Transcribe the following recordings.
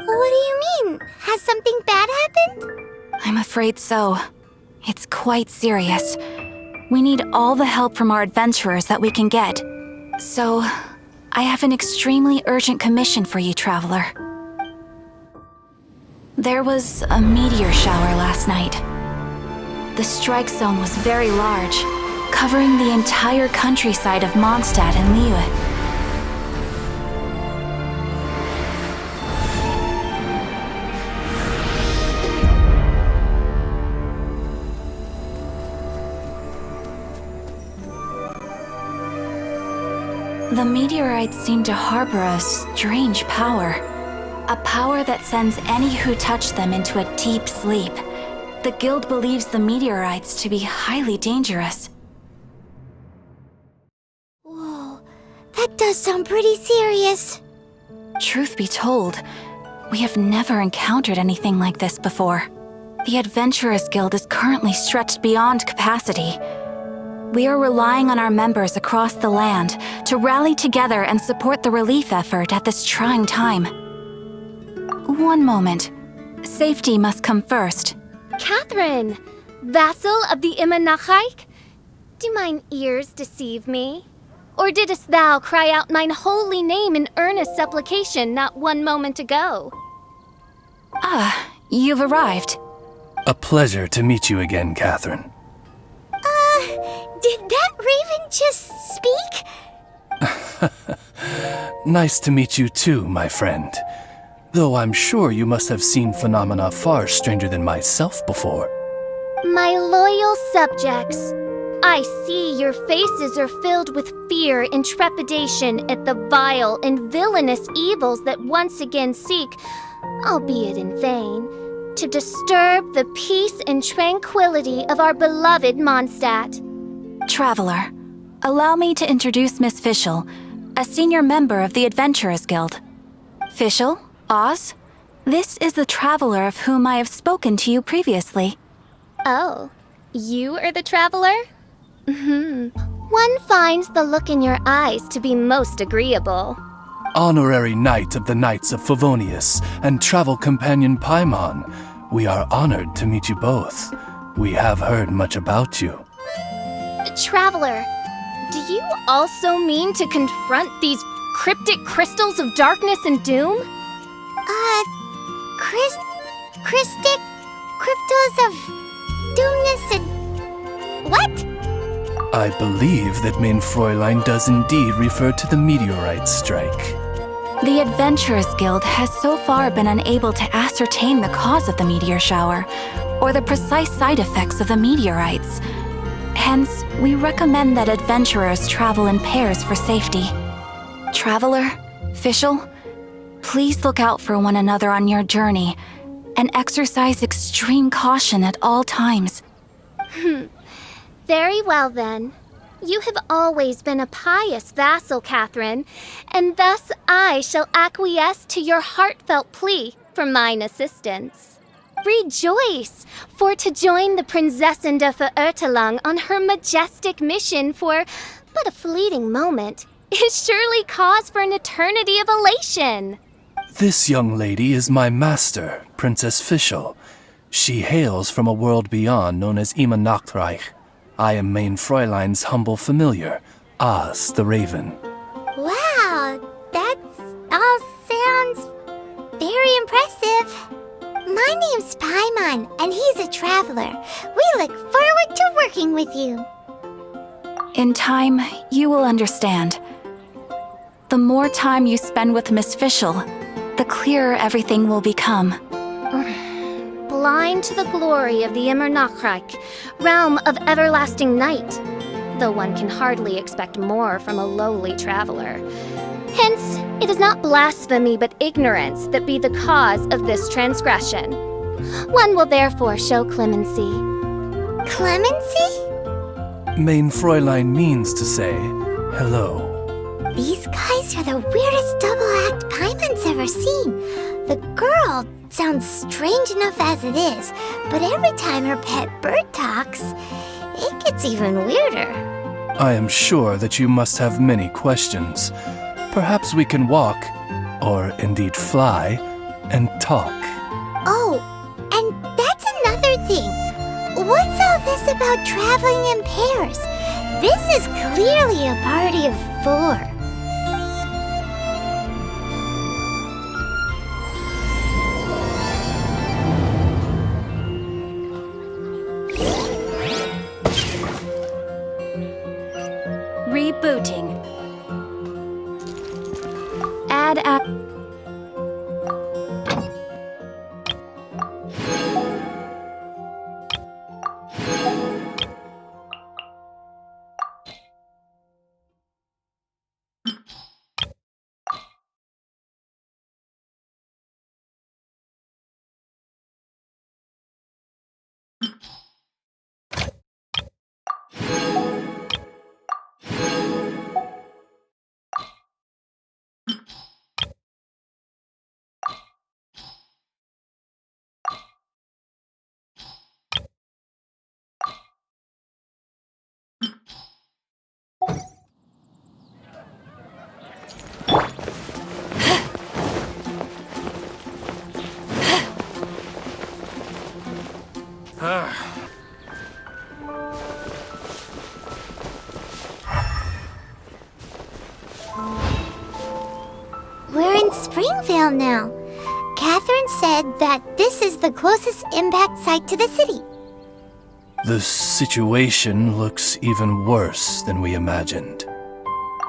What do you mean? Has something bad happened? I'm afraid so. It's quite serious. We need all the help from our adventurers that we can get. So, I have an extremely urgent commission for you, Traveler. There was a meteor shower last night. The strike zone was very large, covering the entire countryside of Mondstadt and Liyue. The meteorites seem to harbor a strange power. A power that sends any who touch them into a deep sleep. The guild believes the meteorites to be highly dangerous. Whoa, that does sound pretty serious. Truth be told, we have never encountered anything like this before. The Adventurers Guild is currently stretched beyond capacity. We are relying on our members across the land to rally together and support the relief effort at this trying time. One moment. Safety must come first. Catherine, vassal of the Imanachreich? Do mine ears deceive me? Or didst thou cry out mine holy name in earnest supplication not one moment ago? Ah, you've arrived. A pleasure to meet you again, Catherine. Did that raven just speak? Nice to meet you too, my friend. Though I'm sure you must have seen phenomena far stranger than myself before. My loyal subjects, I see your faces are filled with fear and trepidation at the vile and villainous evils that once again seek, albeit in vain, to disturb the peace and tranquility of our beloved Mondstadt. Traveler, allow me to introduce Miss Fischl, a senior member of the Adventurers Guild. Fischl, Oz, this is the Traveler of whom I have spoken to you previously. Oh, you are the Traveler? One finds the look in your eyes to be most agreeable. Honorary Knight of the Knights of Favonius and travel companion Paimon, we are honored to meet you both. We have heard much about you. Traveler, do you also mean to confront these cryptic crystals of darkness and doom? Christic cryptos of doomness and... what? I believe that Main Fräulein does indeed refer to the meteorite strike. The Adventurers Guild has so far been unable to ascertain the cause of the meteor shower, or the precise side effects of the meteorites. Hence, we recommend that adventurers travel in pairs for safety. Traveler, Fischl, please look out for one another on your journey, and exercise extreme caution at all times. Very well then. You have always been a pious vassal, Catherine, and thus I shall acquiesce to your heartfelt plea for mine assistance. Rejoice, for to join the Prinzessin de Verurteilung on her majestic mission for but a fleeting moment is surely cause for an eternity of elation. This young lady is my master, Princess Fischl. She hails from a world beyond known as Imanachreich. I am Main Fräulein's humble familiar, Oz the Raven. Wow, that all sounds very impressive. My name's Paimon, and he's a traveler. We look forward to working with you. In time, you will understand. The more time you spend with Miss Fischl, the clearer everything will become. Blind to the glory of the Imanachreich, realm of everlasting night, though one can hardly expect more from a lowly traveler. Hence, it is not blasphemy but ignorance that be the cause of this transgression. One will therefore show clemency. Clemency? Main Fräulein means to say hello. These guys are the weirdest double act Paimon's ever seen. The girl sounds strange enough as it is, but every time her pet bird talks, it gets even weirder. I am sure that you must have many questions. Perhaps we can walk, or indeed fly, and talk. Oh, and that's another thing. What's all this about traveling in pairs? This is clearly a party of 4. Rebooting. Add app. We're in Springvale now. Catherine said that this is the closest impact site to the city. The situation looks even worse than we imagined.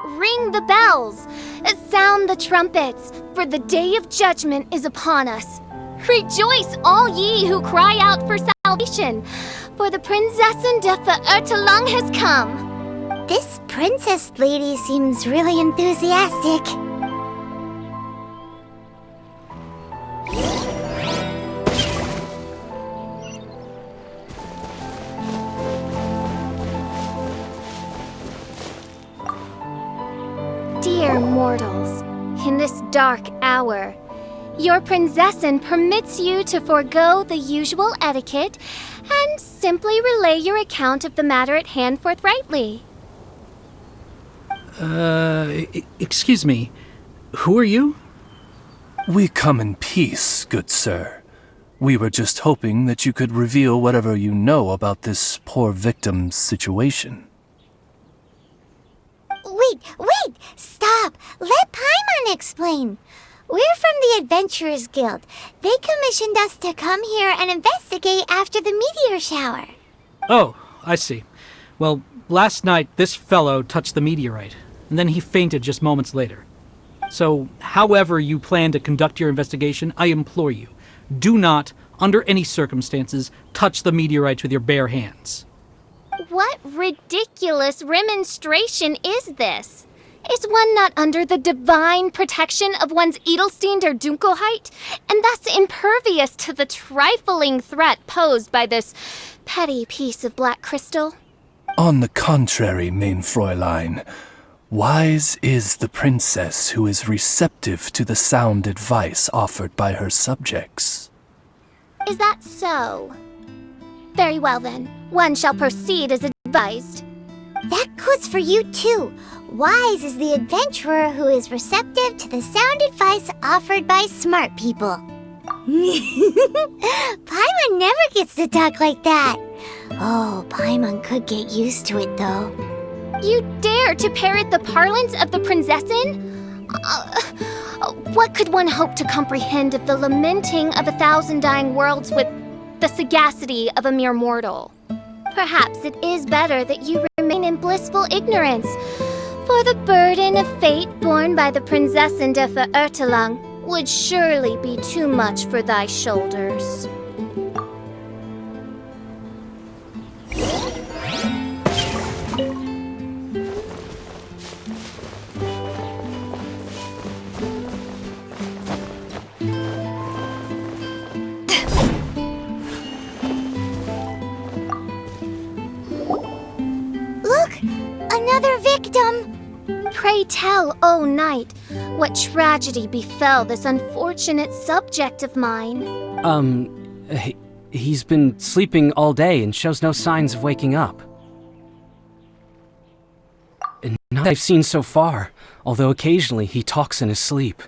Ring the bells! Sound the trumpets, for the day of judgment is upon us. Rejoice, all ye who cry out for salvation, for the Prinzessin de Verurteilung has come. This princess lady seems really enthusiastic. Dear mortals, in this dark hour, your Prinzessin permits you to forego the usual etiquette and simply relay your account of the matter at hand forthrightly. Excuse me. Who are you? We come in peace, good sir. We were just hoping that you could reveal whatever you know about this poor victim's situation. Wait! Stop! Let Paimon explain. We're from the Adventurers Guild. They commissioned us to come here and investigate after the meteor shower. Oh, I see. Well, last night this fellow touched the meteorite, and then he fainted just moments later. So, however you plan to conduct your investigation, I implore you, do not, under any circumstances, touch the meteorites with your bare hands. What ridiculous remonstration is this? Is one not under the divine protection of one's Edelstein der Dunkelheit, and thus impervious to the trifling threat posed by this petty piece of black crystal? On the contrary, main Fräulein, wise is the princess who is receptive to the sound advice offered by her subjects. Is that so? Very well then, one shall proceed as advised. That goes for you too. Wise is the adventurer who is receptive to the sound advice offered by smart people. Paimon never gets to talk like that. Oh, Paimon could get used to it though. You dare to parrot the parlance of the Prinzessin? What could one hope to comprehend of the lamenting of 1,000 dying worlds with the sagacity of a mere mortal? Perhaps it is better that you remain in blissful ignorance, for the burden of fate borne by the Prinzessin de Verurteilung would surely be too much for thy shoulders. Look! Another victim! Pray tell, O knight, what tragedy befell this unfortunate subject of mine? He's been sleeping all day and shows no signs of waking up. And none I've seen so far, although occasionally he talks in his sleep.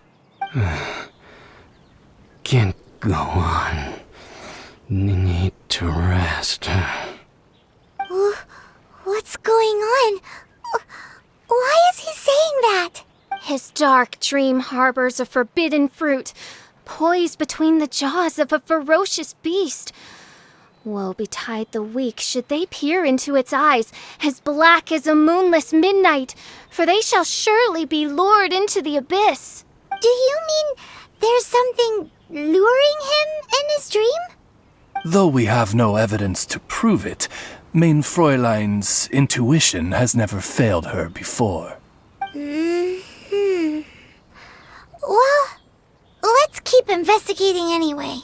can't go on. Need to rest. What's going on? Why is he saying that? His dark dream harbors a forbidden fruit, poised between the jaws of a ferocious beast. Woe betide the weak should they peer into its eyes, as black as a moonless midnight, for they shall surely be lured into the abyss. Do you mean there's something luring him in his dream? Though we have no evidence to prove it, Mein Fräulein's intuition has never failed her before. Well, let's keep investigating anyway.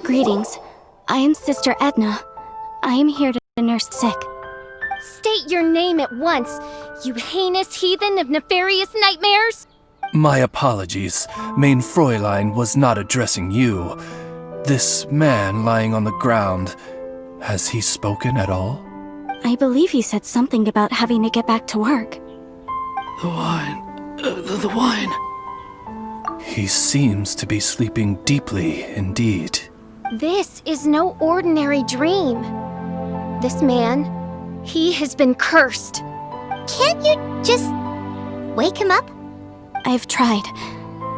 Greetings. I am Sister Edna. I am here to nurse sick. State your name at once, you heinous heathen of nefarious nightmares! My apologies. Mein Fräulein was not addressing you. This man lying on the ground, has he spoken at all? I believe he said something about having to get back to work. The wine. The wine. He seems to be sleeping deeply indeed. This is no ordinary dream. This man, he has been cursed. Can't you just wake him up? I've tried.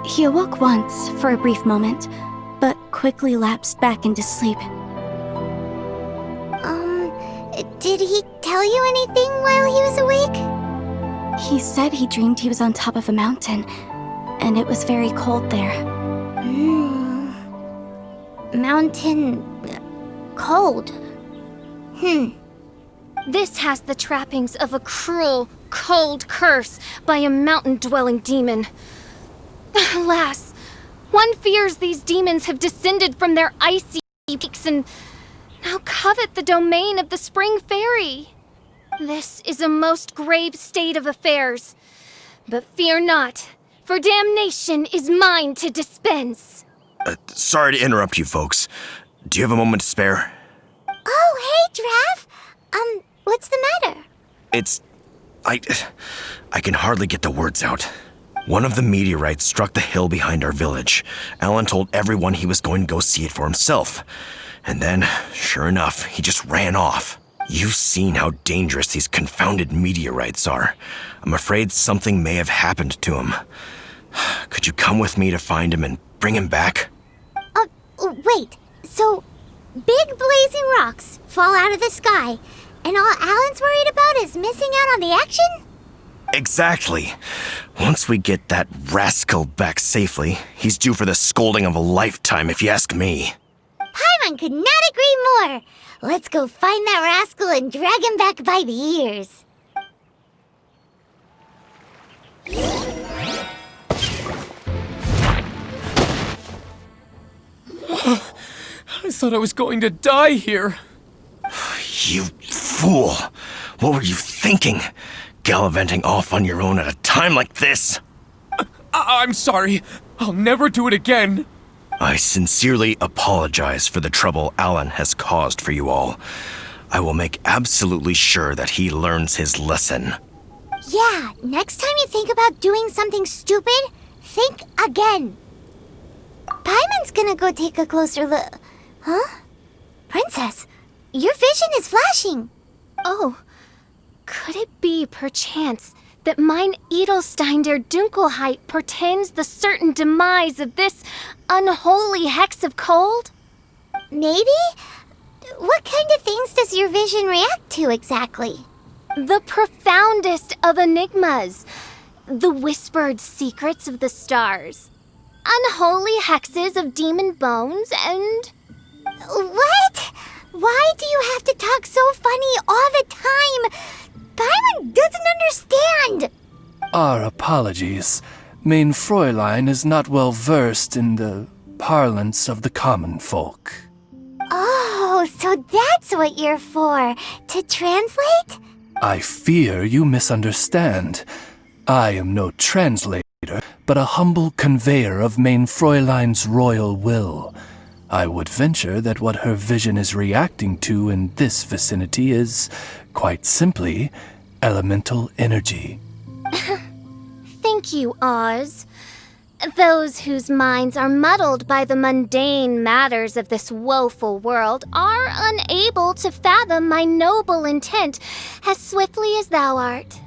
He awoke once for a brief moment, but quickly lapsed back into sleep. Did he tell you anything while he was awake? He said he dreamed he was on top of a mountain, and it was very cold there. Mountain... cold. This has the trappings of a cruel, cold curse by a mountain-dwelling demon. Alas, one fears these demons have descended from their icy peaks and now covet the domain of the Spring Fairy. This is a most grave state of affairs. But fear not, for damnation is mine to dispense. Sorry to interrupt you folks. Do you have a moment to spare? Oh, hey, Drav. What's the matter? I can hardly get the words out. One of the meteorites struck the hill behind our village. Alan told everyone he was going to go see it for himself. And then, sure enough, he just ran off. You've seen how dangerous these confounded meteorites are. I'm afraid something may have happened to him. Could you come with me to find him and bring him back? Wait. So, big blazing rocks fall out of the sky, and all Alan's worried about is missing out on the action? Exactly. Once we get that rascal back safely, he's due for the scolding of a lifetime, if you ask me. Paimon could not agree more. Let's go find that rascal and drag him back by the ears. I thought I was going to die here. You fool! What were you thinking? Gallivanting off on your own at a time like this? I'm sorry. I'll never do it again. I sincerely apologize for the trouble Alan has caused for you all. I will make absolutely sure that he learns his lesson. Yeah, next time you think about doing something stupid, think again. Paimon's gonna go take a closer look. Huh? Princess, your vision is flashing. Oh, could it be, perchance, that mine Edelstein der Dunkelheit portends the certain demise of this unholy hex of cold? Maybe? What kind of things does your vision react to exactly? The profoundest of enigmas, the whispered secrets of the stars, unholy hexes of demon bones, and... What? Why do you have to talk so funny all the time? Paimon doesn't understand! Our apologies. Mein Fräulein is not well versed in the parlance of the common folk. Oh, so that's what you're for, to translate? I fear you misunderstand. I am no translator, but a humble conveyor of Main Fräulein's royal will. I would venture that what her vision is reacting to in this vicinity is, quite simply, elemental energy. Thank you, Oz. Those whose minds are muddled by the mundane matters of this woeful world are unable to fathom my noble intent as swiftly as thou art.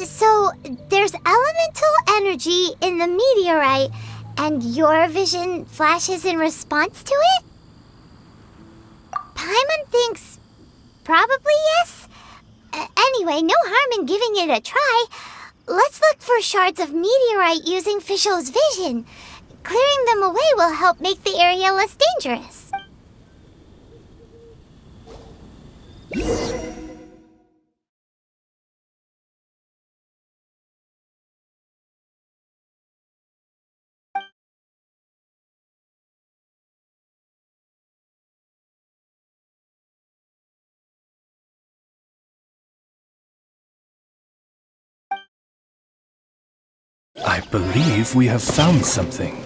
So, there's elemental energy in the meteorite, and your vision flashes in response to it? Paimon thinks probably yes. Anyway, no harm in giving it a try. Let's look for shards of meteorite using Fischl's vision. Clearing them away will help make the area less dangerous. I believe we have found something.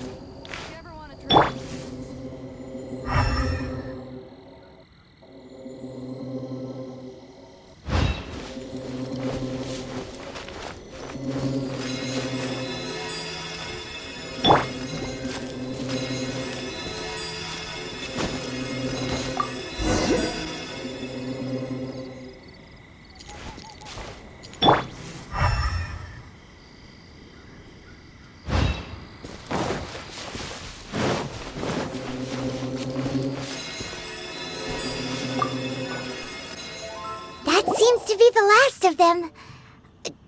That seems to be the last of them.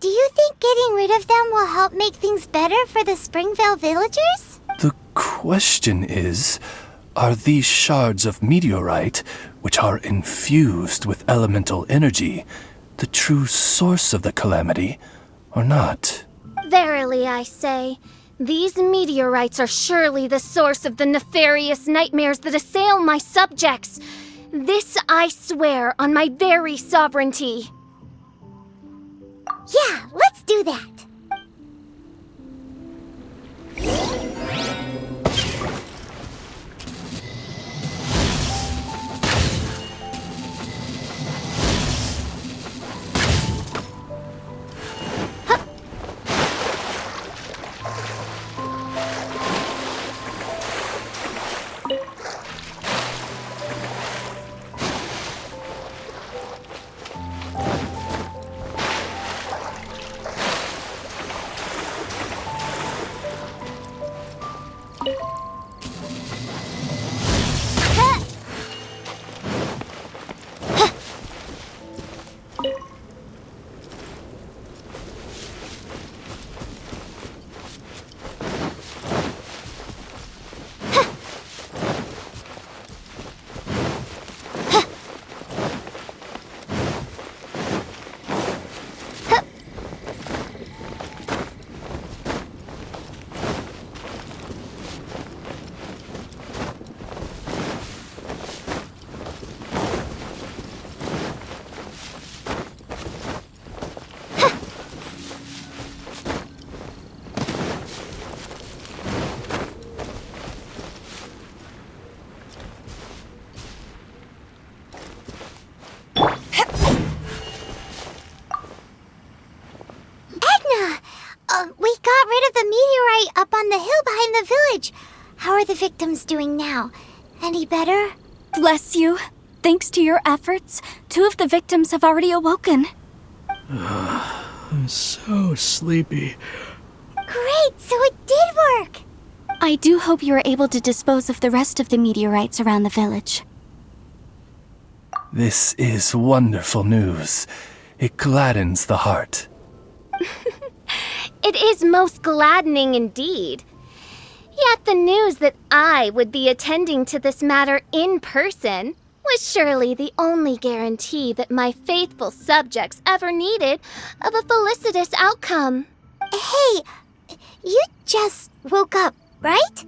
Do you think getting rid of them will help make things better for the Springvale villagers? The question is, are these shards of meteorite, which are infused with elemental energy, the true source of the calamity, or not? Verily, I say, these meteorites are surely the source of the nefarious nightmares that assail my subjects. This I swear on my very sovereignty. Yeah, let's do that. We got rid of the meteorite up on the hill behind the village. How are the victims doing now? Any better? Bless you. Thanks to your efforts, 2 of the victims have already awoken. I'm so sleepy. Great, so it did work. I do hope you are able to dispose of the rest of the meteorites around the village. This is wonderful news. It gladdens the heart. It is most gladdening indeed. Yet the news that I would be attending to this matter in person was surely the only guarantee that my faithful subjects ever needed of a felicitous outcome. Hey, you just woke up, right?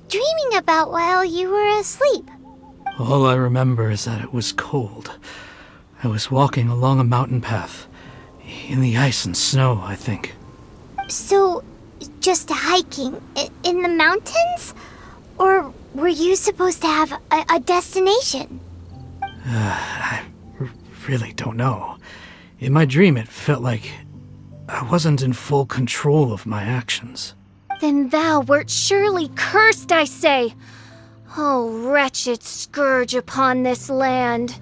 dreaming about while you were asleep? All I remember is that it was cold. I was walking along a mountain path. In the ice and snow, I think. So, just hiking in the mountains? Or were you supposed to have a destination? I really don't know. In my dream, it felt like I wasn't in full control of my actions. Then thou wert surely cursed, I say. Oh, wretched scourge upon this land.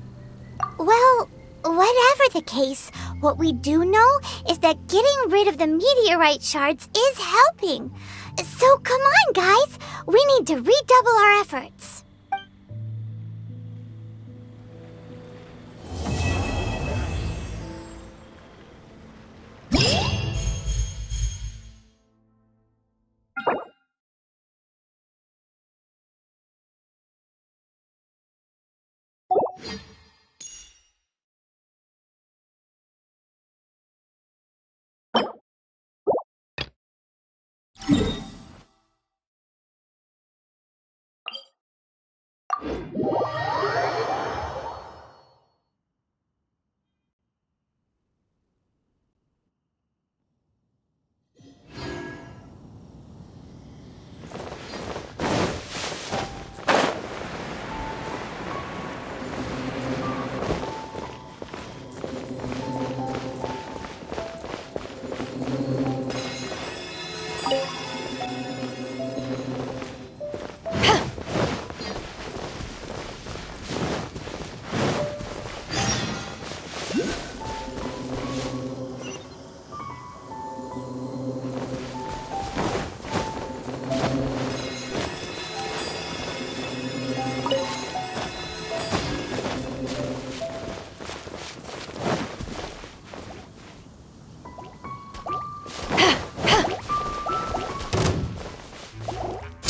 Well, whatever the case, what we do know is that getting rid of the meteorite shards is helping. So come on, guys. We need to redouble our efforts.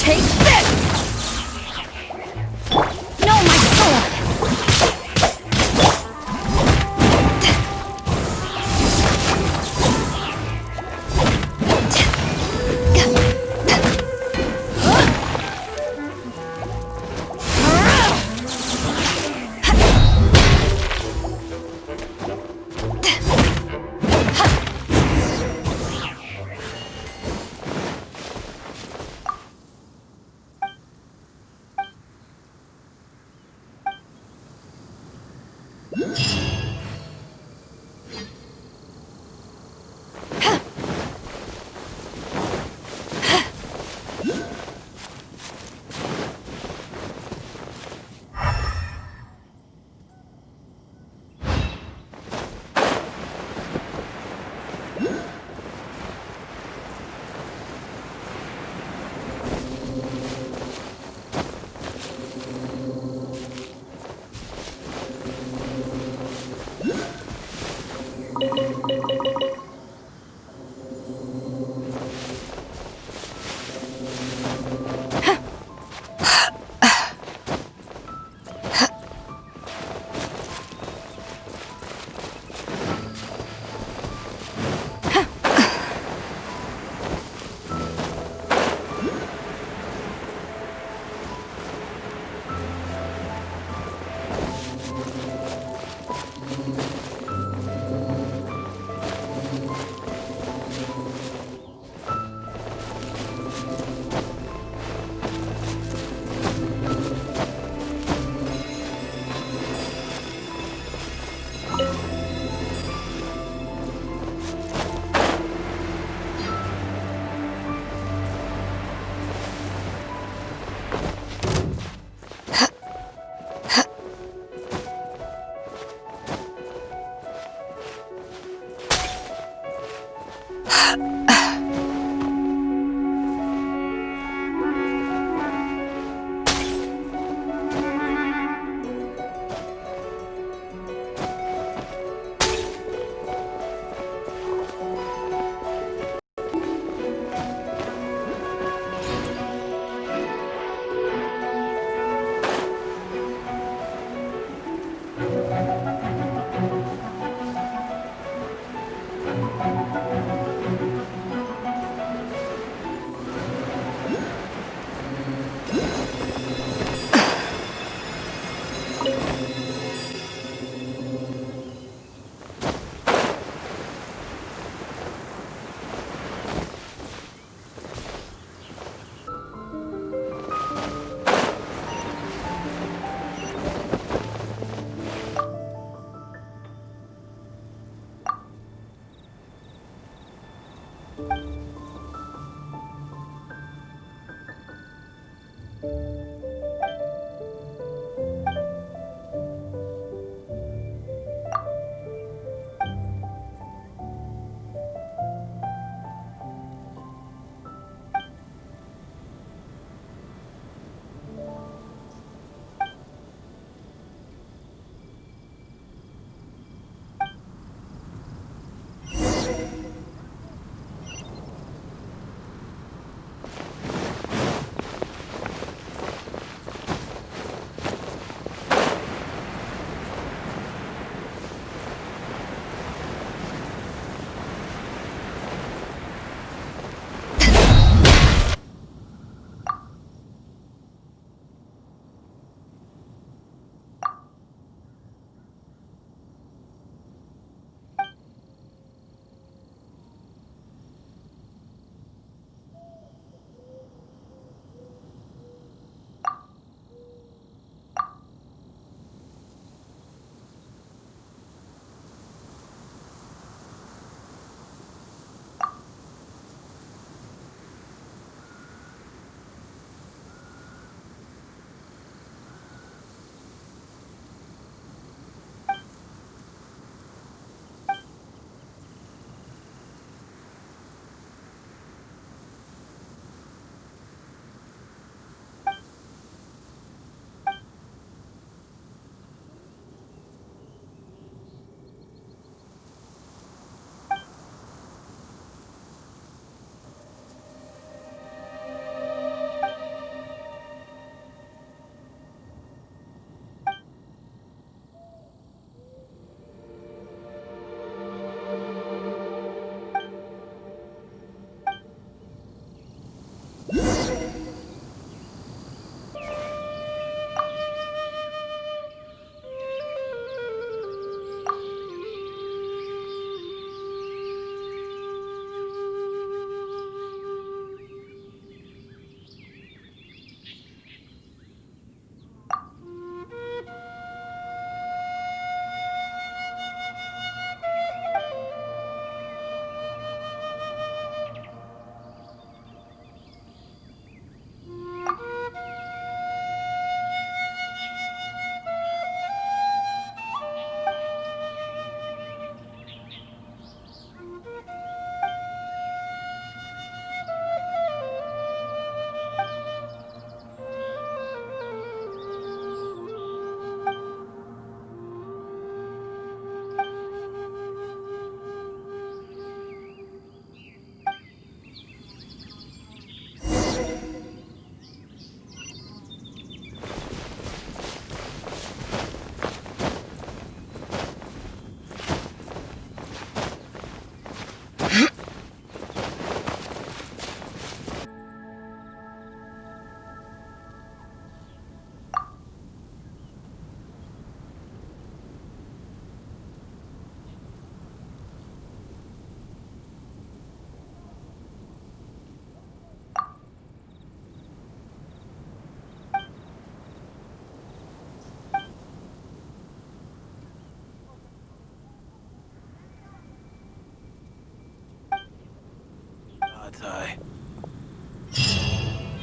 Take this! No, my sword!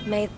May